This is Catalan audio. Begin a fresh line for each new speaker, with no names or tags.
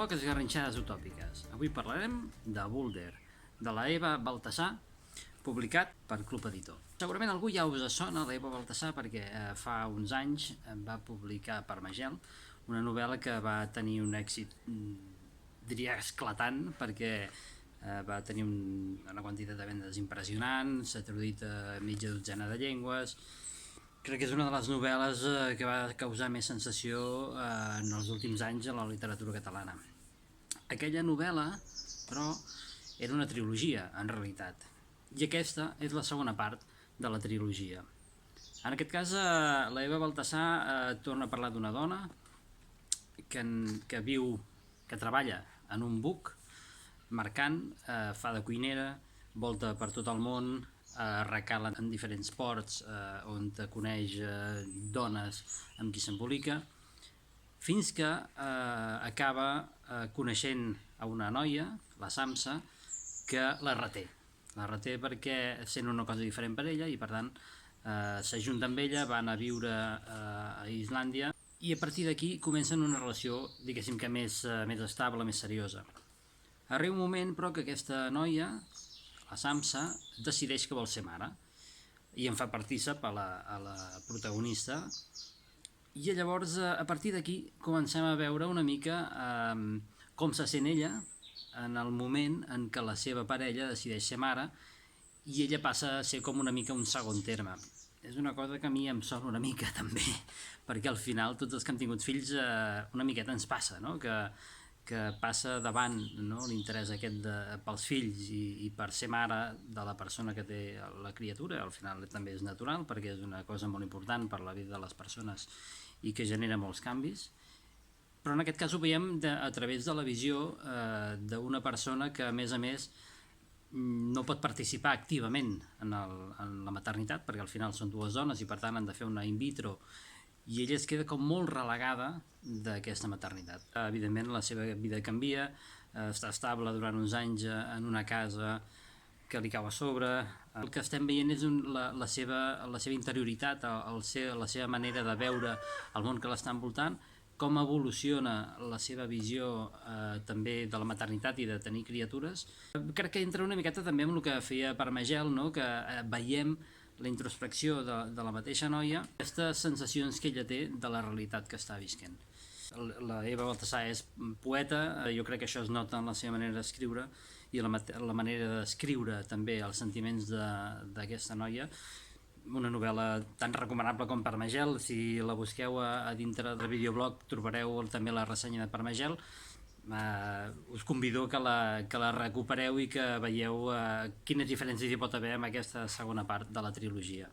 blog Esgarrinxades Utòpiques. Avui parlarem de Boulder, de la Eva Baltasar, publicat per Club Editor. Segurament algú ja us sona l'Eva Baltasar perquè fa uns anys va publicar per Magel una novel·la que va tenir un èxit, diria, esclatant, perquè va tenir una quantitat de vendes impressionant, s'ha traduït a mitja dotzena de llengües. Crec que és una de les novel·les que va causar més sensació en els últims anys a la literatura catalana. Aquella novel·la, però, era una trilogia, en realitat, i aquesta és la segona part de la trilogia. En aquest cas, la Eva Baltasar torna a parlar d'una dona que treballa en un buc mercant, fa de cuinera, volta per tot el món, recala en diferents ports on coneix dones amb qui s'embolica, fins que acaba coneixent a una noia, la Samsa, que la reté. La reté perquè sent una cosa diferent per ella i per tant s'ajunta amb ella, van a viure a Islàndia i a partir d'aquí comencen una relació, diguéssim que més estable, més seriosa. Arriba un moment però que aquesta noia, la Samsa, decideix que vol ser mare i en fa partícip a la protagonista, i llavors a partir d'aquí comencem a veure una mica com se sent ella en el moment en què la seva parella decideix ser mare i ella passa a ser com una mica un segon terme. És una cosa que a mi em sona una mica també, perquè al final tots els que hem tingut fills una miqueta ens passa, no? Que passa davant, no, l'interès aquest pels fills i per ser mare de la persona que té la criatura. Al final també és natural perquè és una cosa molt important per la vida de les persones i que genera molts canvis, però en aquest cas ho veiem a través de la visió d'una persona que a més no pot participar activament en la maternitat, perquè al final són dues dones i per tant han de fer una in vitro, i ella es queda com molt relegada d'aquesta maternitat. Evidentment la seva vida canvia, està estable durant uns anys en una casa que li cau a sobre. El que estem veient és la seva interioritat, la seva manera de veure el món que l'està envoltant, com evoluciona la seva visió també de la maternitat i de tenir criatures. Crec que entra una miqueta també amb el que feia per Magel, no? Que veiem la introspecció de la mateixa noia, aquestes sensacions que ella té de la realitat que està visquent. La Eva Baltasar és poeta, jo crec que això es nota en la seva manera d'escriure i la manera d'escriure també els sentiments d'aquesta noia. Una novel·la tan recomanable com per Magel. Si la busqueu a dintre del videoblog trobareu també la ressenya de per Magel. Us convido que la recupereu i que veieu quines diferències hi pot haver amb aquesta segona part de la trilogia.